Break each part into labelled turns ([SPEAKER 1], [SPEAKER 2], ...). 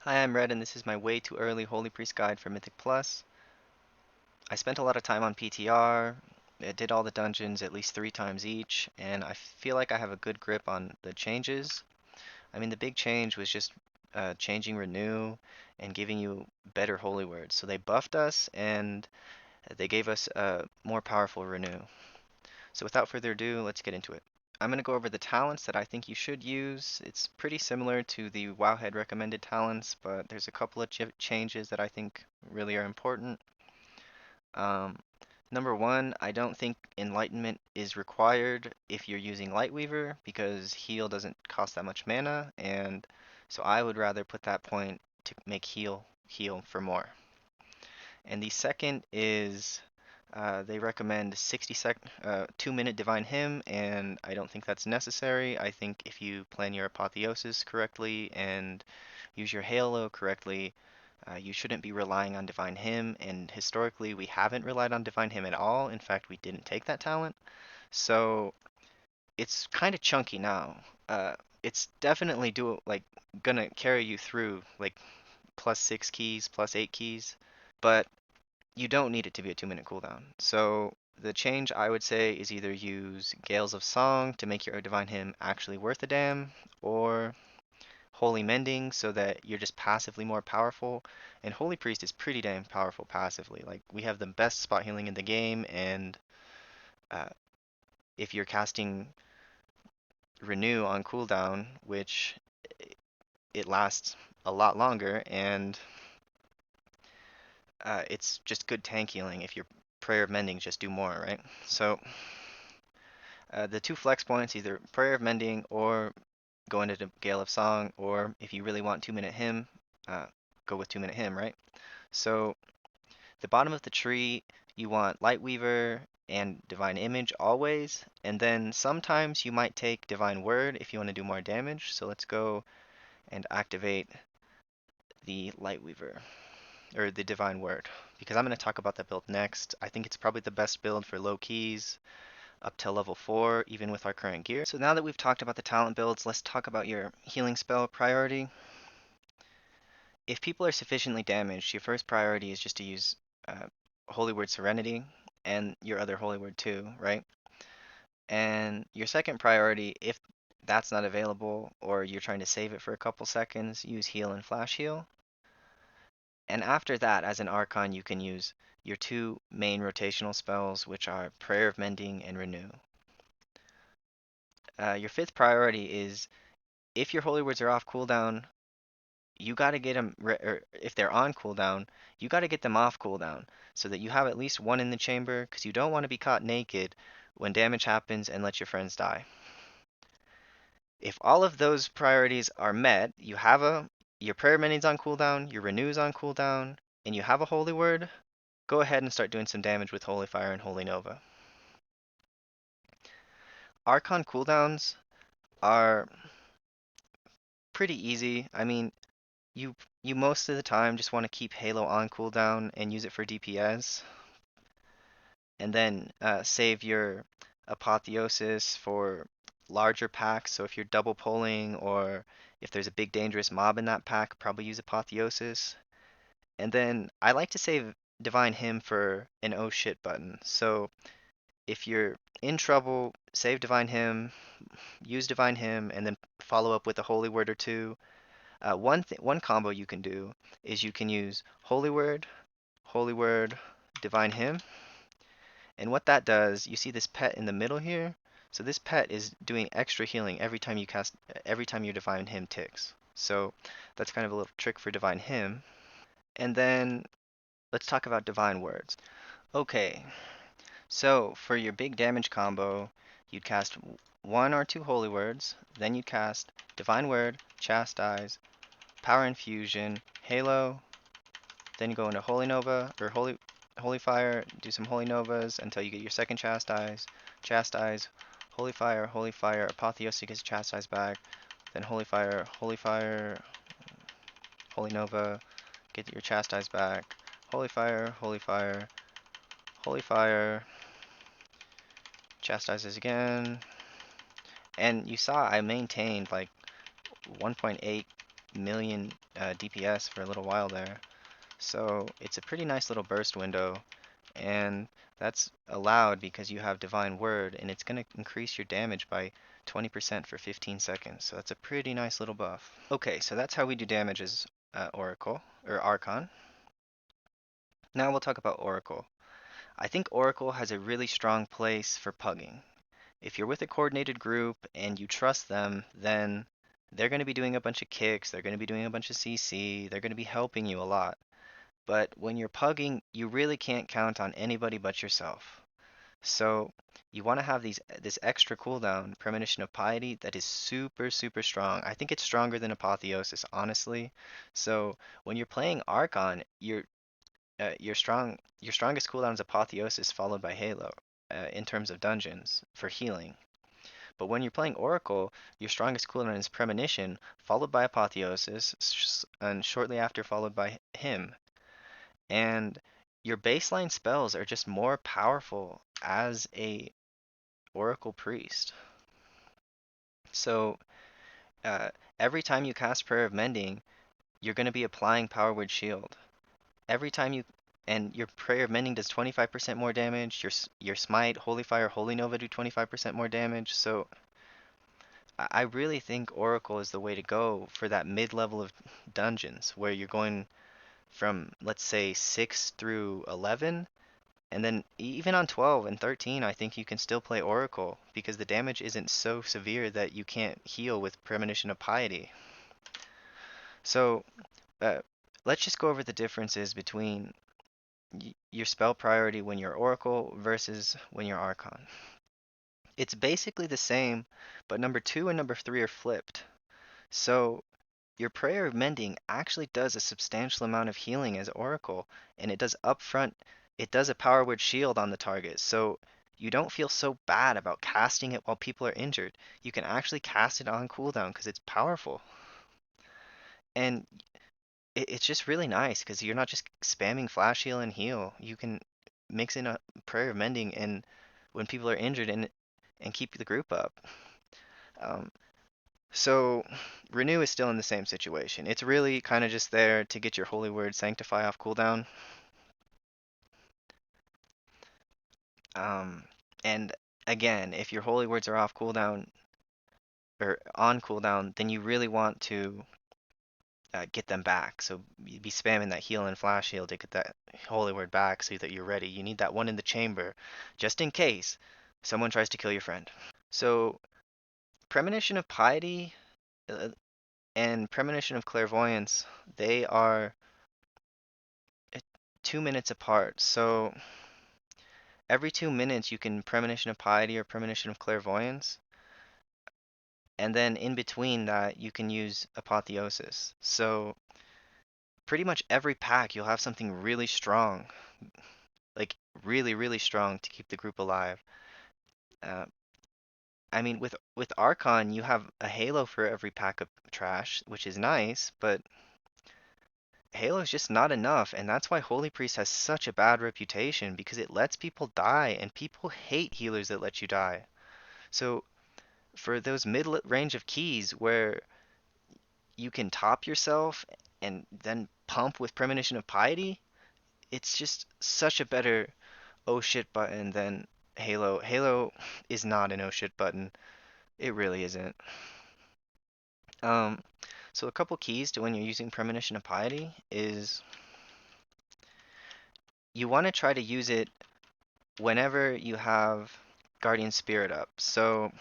[SPEAKER 1] Hi, I'm Red, and this is my way too early Holy Priest guide for Mythic Plus. I spent a lot of time on PTR, I did all the dungeons at least 3 times each, and I feel like I have a good grip on the changes. I mean, the big change was just changing Renew and giving you better Holy Words. So they buffed us, and they gave us a more powerful Renew. So without further ado, let's get into it. I'm going to go over the talents that I think you should use. It's pretty similar to the Wowhead recommended talents, but there's a couple of changes that I think really are important. Um, Number one, I don't think Enlightenment is required if you're using Lightweaver because heal doesn't cost that much mana, and so I would rather put that point to make heal for more. And the second is they recommend 2-minute Divine Hymn, and I don't think that's necessary. I think if you plan your Apotheosis correctly and use your Halo correctly, you shouldn't be relying on Divine Hymn, and historically we haven't relied on Divine Hymn at all. In fact, we didn't take that talent. So it's kind of chunky now. It's definitely gonna carry you through like +6 keys, +8 keys, but you don't need it to be a 2-minute cooldown. So the change I would say is either use Gales of Song to make your Divine Hymn actually worth a damn, or Holy Mending so that you're just passively more powerful. And Holy Priest is pretty damn powerful passively. Like we have the best spot healing in the game, and uh, if you're casting Renew on cooldown, which it lasts a lot longer, and it's just good tank healing if your Prayer of Mending just do more, right? So the two flex points, either Prayer of Mending or go into the Gale of Song, or if you really want 2-minute Hymn, go with 2-minute Hymn, right? So the bottom of the tree, you want Lightweaver and Divine Image always, and then sometimes you might take Divine Word if you want to do more damage. So let's go and activate the Lightweaver, or the Divine Word, because I'm going to talk about that build next. I think it's probably the best build for low keys up to level 4, even with our current gear. So now that we've talked about the talent builds, let's talk about your healing spell priority. If people are sufficiently damaged, your first priority is just to use Holy Word Serenity and your other Holy Word too, right? And your second priority, if that's not available or you're trying to save it for a couple seconds, use Heal and Flash Heal. And after that, as an Archon, you can use your two main rotational spells, which are Prayer of Mending and Renew. Your fifth priority is if your Holy Words are off cooldown, you got to get them, or if they're on cooldown, you got to get them off cooldown so that you have at least one in the chamber because you don't want to be caught naked when damage happens and let your friends die. If all of those priorities are met, you have your prayer mending's on cooldown, your renew's on cooldown, and you have a holy word, go ahead and start doing some damage with Holy Fire and Holy Nova. Archon cooldowns are pretty easy. I mean, you you most of the time just want to keep Halo on cooldown and use it for DPS, and then save your Apotheosis for larger packs. So if you're double pulling or if there's a big dangerous mob in that pack, probably use Apotheosis. And then I like to save Divine Hymn for an oh shit button. So if you're in trouble, save Divine Hymn, use Divine Hymn, and then follow up with a Holy Word or two. One combo you can do is you can use Holy Word, Divine Hymn, and what that does, you see this pet in the middle here. So this pet is doing extra healing every time your Divine Hymn ticks. So that's kind of a little trick for Divine Hymn. And then let's talk about Divine Words. Okay, so for your big damage combo, you'd cast 1 or 2 Holy Words, then you'd cast Divine Word, Chastise, Power Infusion, Halo, then you go into Holy Nova, or Holy Fire, do some Holy Novas until you get your second Chastise, Holy Fire, Apotheosis gets Chastise back, then Holy Fire, Holy Nova, get your Chastise back, Holy Fire, Holy Fire, Chastises again, and you saw I maintained like 1.8 million DPS for a little while there. So it's a pretty nice little burst window, and that's allowed because you have Divine Word, and it's going to increase your damage by 20% for 15 seconds. So that's a pretty nice little buff. Okay, so that's how we do damage as Oracle, or Archon. Now we'll talk about Oracle. I think Oracle has a really strong place for pugging. If you're with a coordinated group and you trust them, then they're going to be doing a bunch of kicks, they're going to be doing a bunch of CC, they're going to be helping you a lot. But when you're pugging, you really can't count on anybody but yourself. So you want to have this extra cooldown, Premonition of Piety, that is super, super strong. I think it's stronger than Apotheosis, honestly. So when you're playing Archon, your strongest cooldown is Apotheosis followed by Halo in terms of dungeons for healing. But when you're playing Oracle, your strongest cooldown is Premonition, followed by Apotheosis, and shortly after followed by Hymn. And your baseline spells are just more powerful as a Oracle Priest. So uh, every time you cast Prayer of Mending, you're going to be applying Power Word Shield. Every time you and your Prayer of Mending does 25% more damage. Your Smite, Holy Fire, Holy Nova do 25% more damage. So I really think Oracle is the way to go for that mid-level of dungeons where you're going from, let's say, 6 through 11, and then even on 12 and 13, I think you can still play Oracle because the damage isn't so severe that you can't heal with Premonition of Piety. So uh, let's just go over the differences between your spell priority when you're Oracle versus when you're Archon. It's basically the same, but number 2 and number 3 are flipped. So your Prayer of Mending actually does a substantial amount of healing as Oracle, and it does upfront, it does a Power Word Shield on the target, so you don't feel so bad about casting it while people are injured. You can actually cast it on cooldown because it's powerful. And it's just really nice because you're not just spamming Flash Heal and heal. You can mix in a Prayer of Mending and when people are injured and keep the group up. Um, So, Renew is still in the same situation. It's really kind of just there to get your Holy Word Sanctify off cooldown. Um, and again, if your Holy Words are off cooldown or on cooldown, then you really want to get them back. So you be spamming that heal and flash heal to get that Holy Word back so that you're ready. You need that one in the chamber just in case someone tries to kill your friend. So, Premonition of Piety uh, and Premonition of Clairvoyance, they are 2 minutes apart. So every 2 minutes you can Premonition of Piety or Premonition of Clairvoyance. And then in between that, you can use Apotheosis. So pretty much every pack, you'll have something really strong. Like really, really strong to keep the group alive. Uh, I mean, with Archon, you have a Halo for every pack of trash, which is nice, but Halo is just not enough, and that's why Holy Priest has such a bad reputation because it lets people die, and people hate healers that let you die. So for those mid-range of keys where you can top yourself and then pump with Premonition of Piety, it's just such a better oh shit button than Halo. Halo is not an oh shit button. It really isn't. Um, so a couple keys to when you're using Premonition of Piety is you want to try to use it whenever you have Guardian Spirit up. So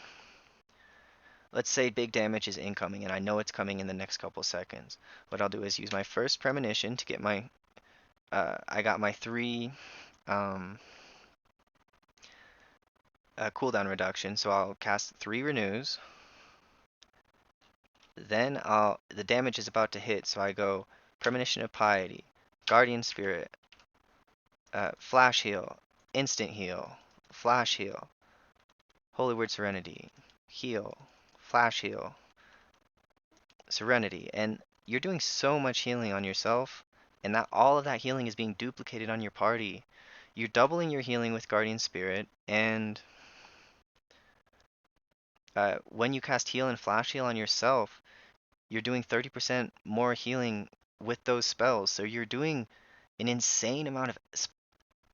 [SPEAKER 1] let's say big damage is incoming and I know it's coming in the next couple seconds. What I'll do is use my first premonition to get my I got my 3 um, cooldown reduction, so I'll cast 3 renews. Then the damage is about to hit, so I go Premonition of Piety, Guardian Spirit, Flash Heal, Instant Heal, Flash Heal, Holy Word Serenity, Heal, Flash Heal, Serenity, and you're doing so much healing on yourself, and that all of that healing is being duplicated on your party. You're doubling your healing with Guardian Spirit, and when you cast Heal and Flash Heal on yourself, you're doing 30% more healing with those spells. So you're doing an insane amount of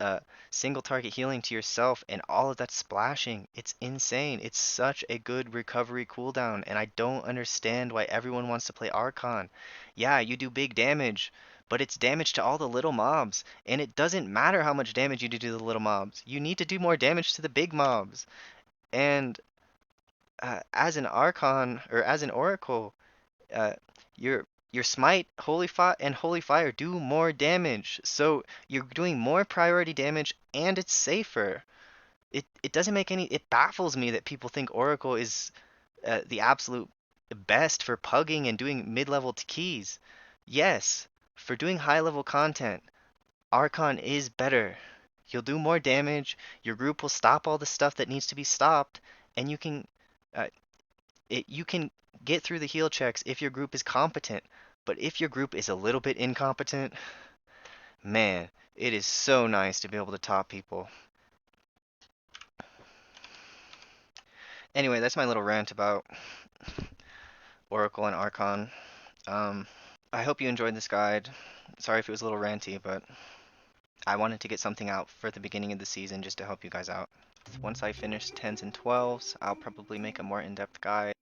[SPEAKER 1] uh, single target healing to yourself, and all of that splashing. It's insane. It's such a good recovery cooldown, and I don't understand why everyone wants to play Archon. Yeah, you do big damage, but it's damage to all the little mobs, and it doesn't matter how much damage you do to the little mobs. You need to do more damage to the big mobs. And as an Archon or as an Oracle, uh, your your smite, holy fire, and holy fire do more damage. So you're doing more priority damage, and it's safer. It doesn't make any. It baffles me that people think Oracle is the absolute best for pugging and doing mid-level keys. Yes, for doing high-level content, Archon is better. You'll do more damage. Your group will stop all the stuff that needs to be stopped, and uh, you can get through the heal checks if your group is competent. But if your group is a little bit incompetent, man, it is so nice to be able to top people. Anyway, that's my little rant about Oracle and Archon. Um, I hope you enjoyed this guide. Sorry if it was a little ranty, but I wanted to get something out for the beginning of the season just to help you guys out. Once I finish 10s and 12s, I'll probably make a more in-depth guide.